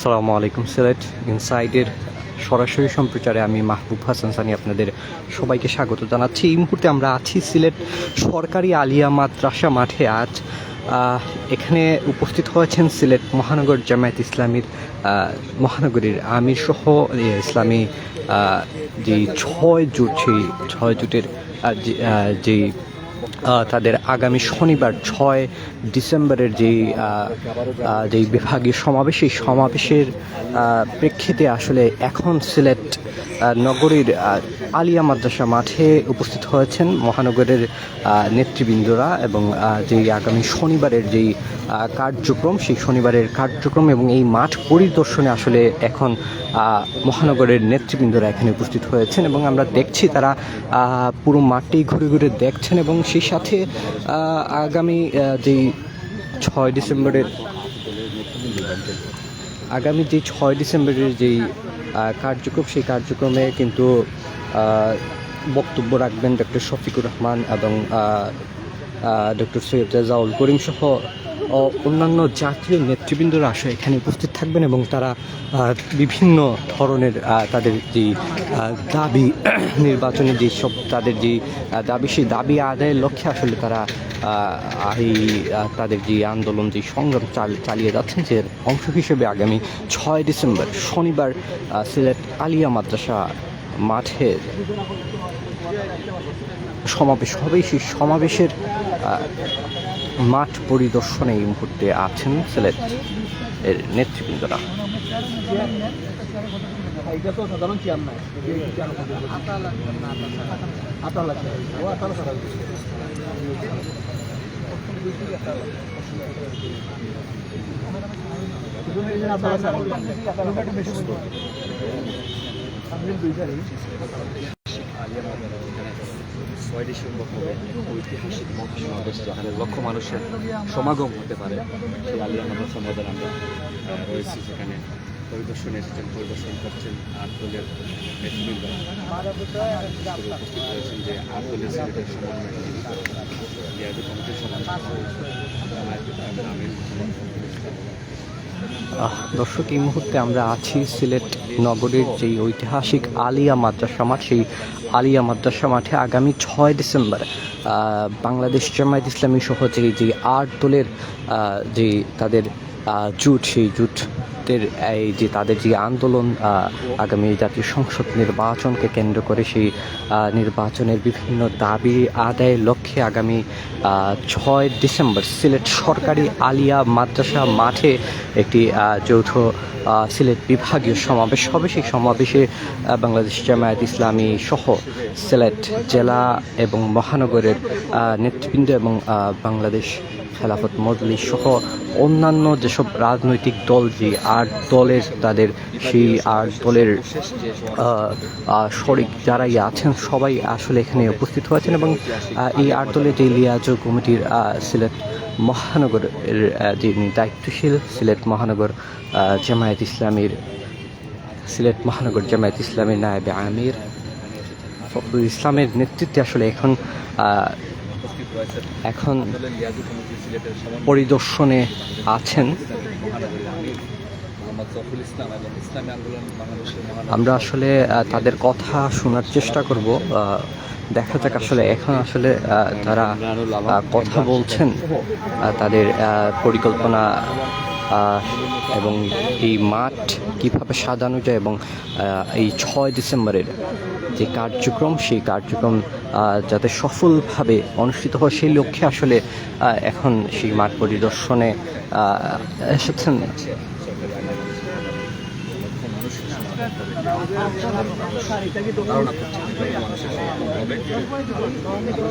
আসসালামু আলাইকুম। সিলেট ইনসাইডের সরাসরি সম্প্রচারে আমি মাহবুব হাসান সানি আপনাদের সবাইকে স্বাগত জানাচ্ছি। এই মুহূর্তে আমরা আছি সিলেট সরকারি আলিয়া মাদ্রাসা মাঠে। আজ এখানে উপস্থিত হয়েছেন সিলেট মহানগর জামায়াত ইসলামীর মহানগরীর আমির সহ ইসলামী যে 6 জুট, সেই 6 জুটের যেই তাদের আগামী শনিবার 6 ডিসেম্বরের যেই বিভাগীয় সমাবেশ, এই সমাবেশের প্রেক্ষিতে আসলে এখন সিলেট নগরীর আলিয়া মাদ্রাসা মাঠে উপস্থিত হয়েছেন মহানগরের নেতৃবৃন্দরা এবং যেই আগামী শনিবারের যেই কার্যক্রম, সেই শনিবারের কার্যক্রম এবং এই মাঠ পরিদর্শনে আসলে এখন মহানগরের নেতৃবৃন্দরা এখানে উপস্থিত হয়েছেন এবং আমরা দেখছি তারা পুরো মাঠটি ঘুরে ঘুরে দেখছেন এবং সেই সাথে আগামী যেই 6 ডিসেম্বরের যেই কার্যক্রম, সেই কার্যক্রমে কিন্তু বক্তব্য রাখবেন ডক্টর শফিকুর রহমান এবং ডক্টর সৈয়দ রেজাউল করিম সহ অন্যান্য জাতীয় নেতৃবৃন্দরা আসলে এখানে উপস্থিত থাকবেন এবং তারা বিভিন্ন ধরনের তাদের যে দাবি, নির্বাচনে যেসব তাদের যে দাবি, সেই দাবি আদায়ের লক্ষ্যে আসলে তারা তাদের যে আন্দোলন, যে সংগ্রাম চালিয়ে যাচ্ছেন, যে অংশ হিসেবে আগামী 6 ডিসেম্বর শনিবার সিলেট আলিয়া মাদ্রাসা মাঠে সমাবেশ হবে। সেই সমাবেশের মাঠ পরিদর্শনে এই মুহূর্তে আছেন সিলেট এর নেতৃবৃন্দরা। ডিসেম্বর হবে ঐতিহাসিক মহাসমাবেশ, যেখানে লক্ষ মানুষের সমাগম হতে পারে। সেই আলিয়া মাদ্রাসা ময়দান আমরা রয়েছি, যেখানে পরিদর্শনে এসেছেন, পরিদর্শন করছেন 8 দলের নেতৃবৃন্দ। উপস্থিত হয়েছেন যে 8 দলের সিলেটের সমন্বয় কমিটির দর্শক, এই মুহূর্তে আমরা আছি সিলেট নগরীর যেই ঐতিহাসিক আলিয়া মাদ্রাসা মাঠ, সেই আলিয়া মাদ্রাসা মাঠে আগামী 6 ডিসেম্বর বাংলাদেশ জামায়াত ইসলামী সহ যে 8 দলের যে তাদের জোট, সেই জোটের এই যে তাদের যে আন্দোলন, আগামী জাতীয় সংসদ নির্বাচনকে কেন্দ্র করে সেই নির্বাচনের বিভিন্ন দাবি আদায়ের লক্ষ্যে আগামী 6 ডিসেম্বর সিলেট সরকারি আলিয়া মাদ্রাসা মাঠে একটি যৌথ সিলেট বিভাগীয় সমাবেশ হবে। সেই সমাবেশে বাংলাদেশ জামায়াত ইসলামী সহ সিলেট জেলা এবং মহানগরের নেতৃবৃন্দ এবং বাংলাদেশ খেলাফত মজলিস সহ অন্যান্য যেসব রাজনৈতিক দল, যে 8 দলের তাদের সেই 8 দলের শরিক যারাই আছেন সবাই আসলে এখানে উপস্থিত হয়েছেন এবং এই 8 দলের যে লিয়াজো কমিটির সিলেট মহানগরের যিনি দায়িত্বশীল সিলেট মহানগর জামায়াত ইসলামীর নায়েবে আমির ফখরুল ইসলামের নেতৃত্বে আসলে এখন পরিদর্শনে আছেন। আমরা আসলে তাদের কথা শোনার চেষ্টা করব, দেখা যাক আসলে এখন আসলে তারা কথা বলছেন, তাদের পরিকল্পনা এবং এই মাঠ কিভাবে সাজানো যায় এবং এই 6 ডিসেম্বরের যে কার্যক্রম, সেই কার্যক্রম যাতে সফলভাবে অনুষ্ঠিত হয় সেই লক্ষ্যে আসলে এখন সেই মাঠ পরিদর্শনে এসেছেন।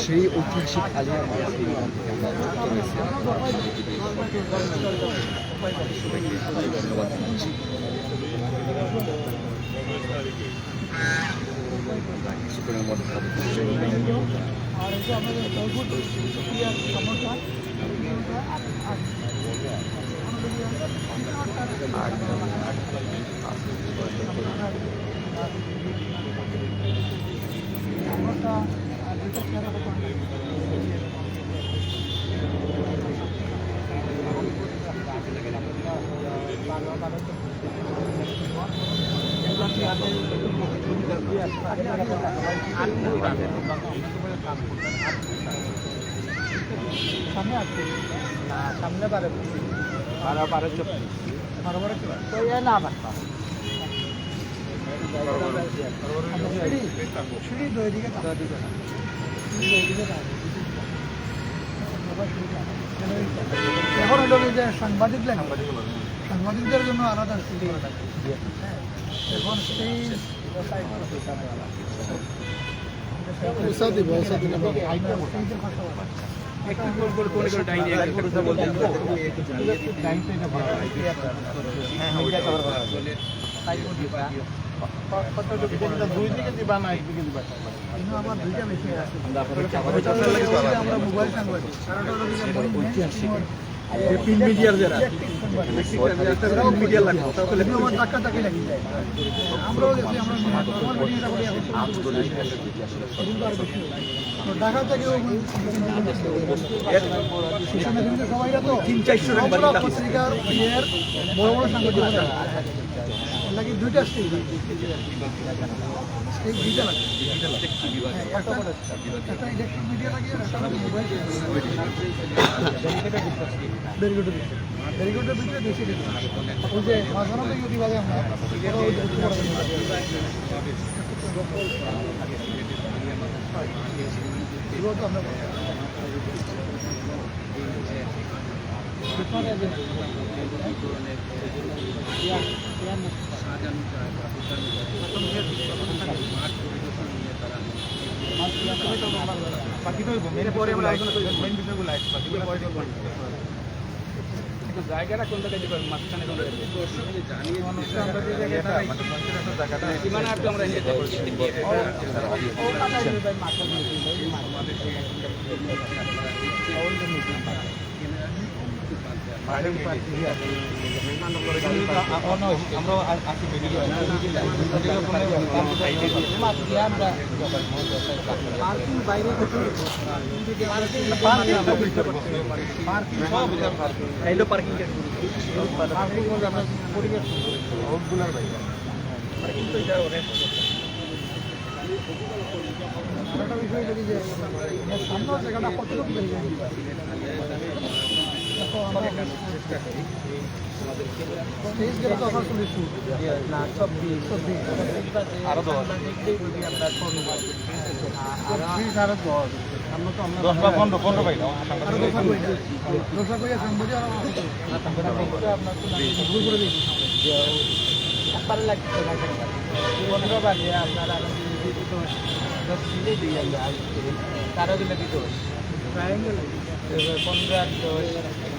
সেই ঐতিহাসিক আলিয়া সবাইকে ধন্যবাদ জানাচ্ছি। কিছুক্ষণের মধ্যে সামনে আসছে না, সামনে পারে পারে চোখ তো এ না পারতাম সিঁড়ি দুই দিকে এখন হলো যে সাংবাদিকদের জন্য আলাদা সিঁড়ি এখন সেই দুই দিকে দিবা না একদিকে দিবা আমার দুইটা বেশি আছে আমরা মোবাইল সাংবাদিক প্রিন্ট মিডিয়ার যারা মিডিয়া লাগে আমার টাকা টাকা লাগে যায় আমরাও গেছি আমরা ঢাকা থেকে সবাইরা তো 300-400 পত্রিকার বড় বড় সাংবাদিক লাগে দুইটা স্টেজ দুইটা লাগে একটা ইলেকট্রিক মিডিয়া লাগে আর একটা মোবাইল ব্যারিকেডের ভিতরে বেশি ওই যে মাঝখানে থেকে যদি বাজে আমরা জায়গাটা কোন জায়গায় দিবেন মাঝখানে কোন সামনে জায়গাটা কতটুকু আরো 10 বা 15 পাই না আপনারা 10 দিলে দিতে হবে 15 আর 10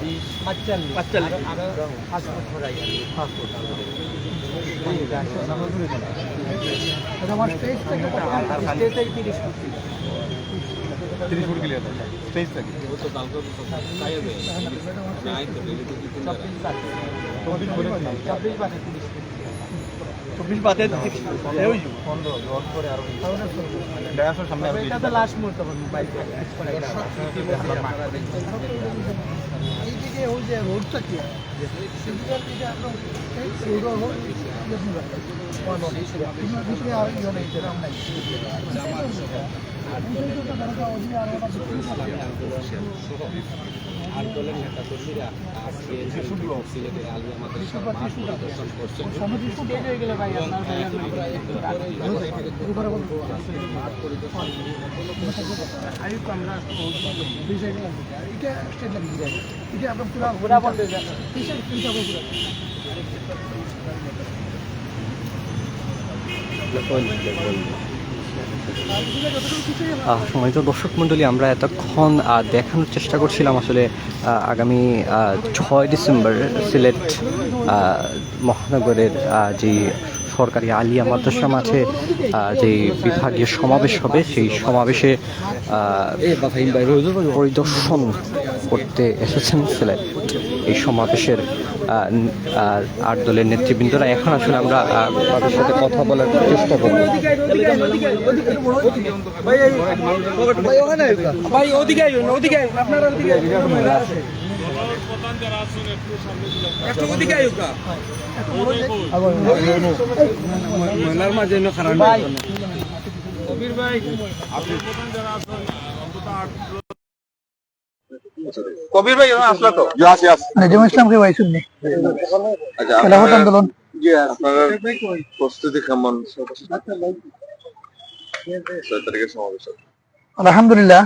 20 45 আরো 5 ফুট ছড়াই 5 ফুট আমার স্টেজ থেকে 30 ফুট 30 ফুট ক্লিয়ার স্টেজ থেকে তো কালকে তাই হবে নাই তো ডেলি তো 24 বাটে 24 বাটে 15 জল করে আর ডায়াসের সামনে আর এটা তো লাস্ট মুহূর্ত মোবাইল এইদিকে ওই যে রোডটা কি সিঙ্গেল দিকে আমরা এই রোড ভিতরে আর ইয়ে নেই যেরকম নাই আন্দোলন নেতা কর্মীরা আজকে সিলেটের আলিয়া মাদ্রাসা পরিদর্শন করছেন সম্মানিত দর্শক মণ্ডলী, আমরা এতক্ষণ দেখানোর চেষ্টা করছিলাম আসলে আগামী 6 ডিসেম্বর সিলেট মহানগরের যে সরকারি আলিয়া মাদ্রাসা মাঠে যে বিভাগীয় সমাবেশ হবে, সেই সমাবেশে পরিদর্শন করতে এসেছেন সিলেট। এই সমাবেশের 8 দলের নেতৃবৃন্দরা। এখন আসলে আমরা তাদের সাথে কথা বলার চেষ্টা করব। মহিলার মাঝে খারাপ কবির ভাই আসলো তো নাজিমুল ইসলামকে ভাই শুননি খেলাফত আন্দোলন আপনার প্রস্তুতি কেমন সমাবেশ? আলহামদুলিল্লাহ,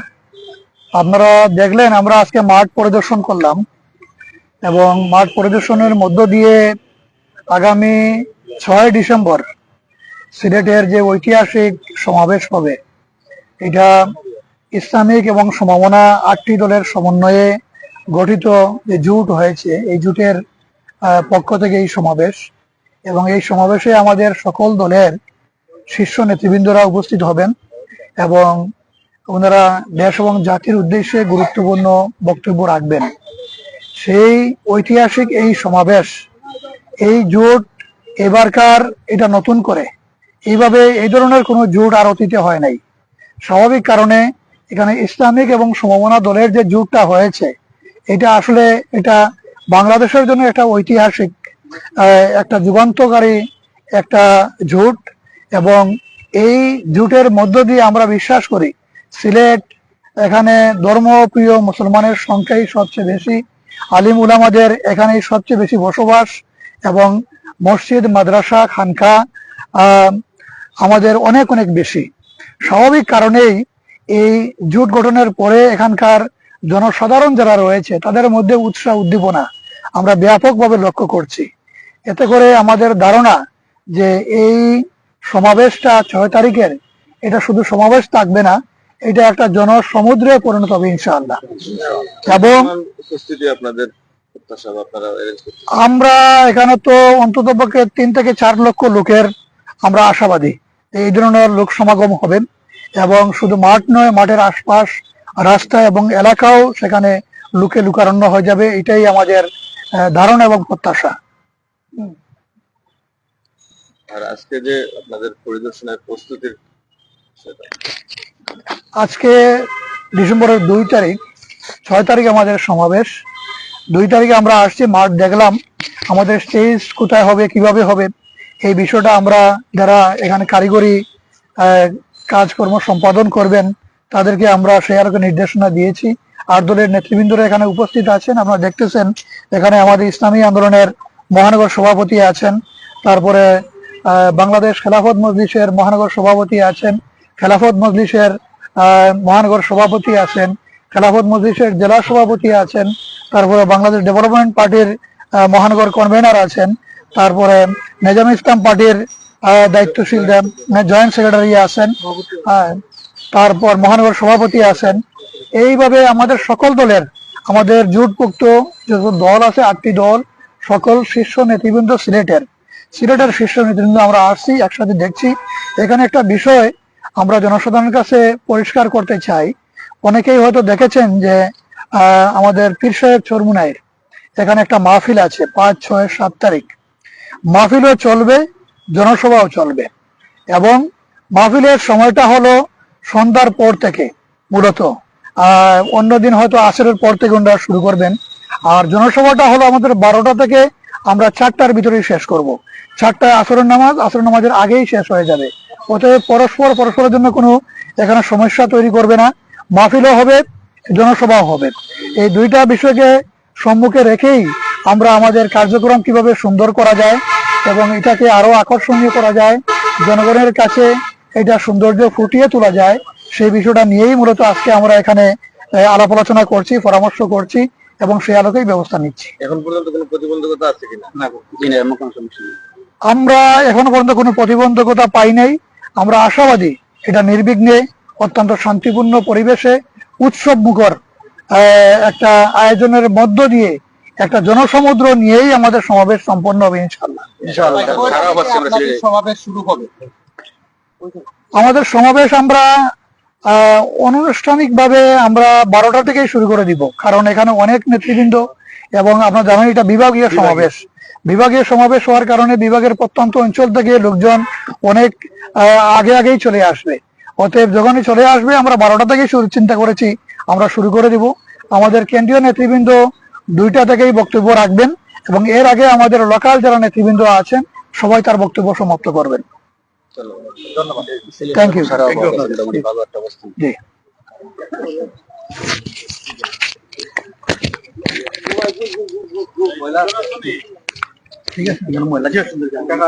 আপনারা দেখলেন আমরা আজকে মাঠ পরিদর্শন করলাম এবং মাঠ পরিদর্শনের মধ্য দিয়ে আগামী 6 ডিসেম্বর সিলেটের যে ঐতিহাসিক সমাবেশ হবে, এটা ইসলামিক এবং সমমনা 8টি দলের সমন্বয়ে গঠিত যে জোট হয়েছে, এই জোটের পক্ষ থেকে এই সমাবেশ, এবং এই সমাবেশে আমাদের সকল দলের শীর্ষ নেতৃবৃন্দরা উপস্থিত হবেন এবং ওনারা দেশ এবং জাতির উদ্দেশ্যে গুরুত্বপূর্ণ বক্তব্য রাখবেন। সেই ঐতিহাসিক এই সমাবেশ, এই জোট এবারকার এটা নতুন করে এইভাবে এই ধরনের কোনো জোট আর অতীতে হয় নাই। স্বাভাবিক কারণে এখানে ইসলামিক এবং সমমনা দলের যে জোটটা হয়েছে, এটা আসলে এটা বাংলাদেশের জন্য একটা ঐতিহাসিক, একটা যুগান্তকারী একটা জোট, এবং এই জোটের মধ্য দিয়ে আমরা বিশ্বাস করি সিলেট, এখানে ধর্মপ্রিয় মুসলমানের সংখ্যাই সবচেয়ে বেশি, আলিম উলামাদের এখানেই সবচেয়ে বেশি বসবাস, এবং মসজিদ মাদ্রাসা খানকা আমাদের অনেক অনেক বেশি। স্বাভাবিক কারণেই এই জোট গঠনের পরে এখানকার জনসাধারণ যারা রয়েছে তাদের মধ্যে উৎসাহ উদ্দীপনা আমরা ব্যাপকভাবে লক্ষ্য করছি। এতে করে আমাদের ধারণা যে এই সমাবেশটা 6 তারিখের, এটা শুধু সমাবেশ থাকবে না, এটা একটা জনসমুদ্রে পরিণত হবে ইনশাআল্লাহ। এবং আপনাদের আমরা এখানে তো অন্তত পক্ষে 3 থেকে 4 লক্ষ লোকের আমরা আশাবাদী এই ধরনের লোক সমাগম হবেন, এবং শুধু মাঠ নয়, মাঠের আশপাশ রাস্তা এবং এলাকাও সেখানে লোকে লোকারণ্য হয়ে যাবে, এটাই আমাদের ধারণা এবং প্রত্যাশা। আর আজকে যে আপনাদের পরিদর্শনের প্রস্তুতির, আজকে ডিসেম্বরের 2 তারিখ, 6 তারিখ আমাদের সমাবেশ। 2 তারিখে আমরা আসছি, মাঠ দেখলাম, আমাদের স্টেজ কোথায় হবে, কিভাবে হবে, এই বিষয়টা আমরা যারা এখানে কারিগরি কাজকর্ম সম্পাদন করবেন তাদেরকে আমরা শেয়ার নির্দেশনা দিয়েছি। 8 দলের নেতৃবৃন্দরা এখানে উপস্থিত আছেন। আপনারা দেখতেছেন এখানে আমাদের ইসলামী আন্দোলনের মহানগর সভাপতি আছেন, তারপরে বাংলাদেশ খেলাফত মজলিসের মহানগর সভাপতি আছেন, খেলাফত মজলিসের মহানগর সভাপতি আছেন, খেলাফত মজলিসের জেলা সভাপতি আছেন, তারপরে বাংলাদেশ ডেভেলপমেন্ট পার্টির মহানগর কনভেনার আছেন, তারপরে নিজাম ইসলাম পার্টির দায়িত্বশীল জয়েন্ট সেক্রেটারি আছেন, তারপর মহানগর সভাপতি আছেন। এইভাবে আমাদের সকল দলের, আমাদের জোটভুক্ত যত দল আছে 8টি দল, সকল শীর্ষ নেতৃবৃন্দ সিলেটের শীর্ষ নেতৃবৃন্দ আমরা আসছি, একসাথে দেখছি। এখানে একটা বিষয় আমরা জনসাধারণের কাছে পরিষ্কার করতে চাই। অনেকেই হয়তো দেখেছেন যে আমাদের পীর সাহেব চরমুনাইর এখানে একটা মাহফিল আছে 5, 6, 7 তারিখ। মাহফিলও চলবে, জনসভাও চলবে, এবং মাহফিলের সময়টা হলো সন্ধ্যার পর থেকে, মূলত অন্যদিন হয়তো আসরের পর থেকে ওনারা শুরু করবেন। আর জনসভাটা হলো আমাদের 12টা থেকে আমরা 4টার ভিতরেই শেষ করব। 4টায় আসরের নামাজের আগেই শেষ হয়ে যাবে। অতএব পরস্পরের জন্য কোনো এখানে সমস্যা তৈরি করবে না। মাহফিলও হবে, জনসভাও হবে। এই 2টা বিষয়কে সম্মুখে রেখেই আমরা আমাদের কার্যক্রম কিভাবে সুন্দর করা যায় এবং এটাকে আরো আকর্ষণীয় করা যায়, জনগণের কাছে এটা সৌন্দর্য ফুটিয়ে তোলা যায়, সেই বিষয়টা নিয়েই মূলত আজকে আমরা এখানে আলাপ আলোচনা করছি, পরামর্শ করছি এবং সেই আলোকেই ব্যবস্থা নিচ্ছি। এখন পর্যন্ত কোনো প্রতিবন্ধকতা আছে কিনা? আমরা এখনো পর্যন্ত কোনো প্রতিবন্ধকতা পাই নাই। আমরা আশাবাদী এটা নির্বিঘ্নে, অত্যন্ত শান্তিপূর্ণ পরিবেশে, উৎসব মুখর একটা আয়োজনের মধ্য দিয়ে একটা জনসমুদ্র নিয়েই আমাদের সমাবেশ সম্পন্ন হবে ইনশাআল্লাহ। সমাবেশ শুরু হবে। আমাদের সমাবেশ আমরা অনানুষ্ঠানিক ভাবে আমরা 12টা থেকেই শুরু করে দিব, কারণ এখানে অনেক নেতৃবৃন্দ, এবং আপনারা জানেন এটা বিভাগীয় সমাবেশ হওয়ার কারণে বিভাগের প্রত্যন্ত অঞ্চল থেকে লোকজন অনেক আগেই চলে আসবে। অতএব যখনই চলে আসবে আমরা 12টা থেকেই চিন্তা করেছি আমরা শুরু করে দিব। আমাদের কেন্দ্রীয় নেতৃবৃন্দ 2টা থেকেই বক্তব্য রাখবেন এবং এর আগে আমাদের লোকাল যারা নেতৃবৃন্দ আছেন সবাই তার বক্তব্য সমাপ্ত করবেন। ধন্যবাদ। থ্যাংক ইউ সারা মোটামুটি ভালো একটা অবস্থান। জি। ঠিক আছে।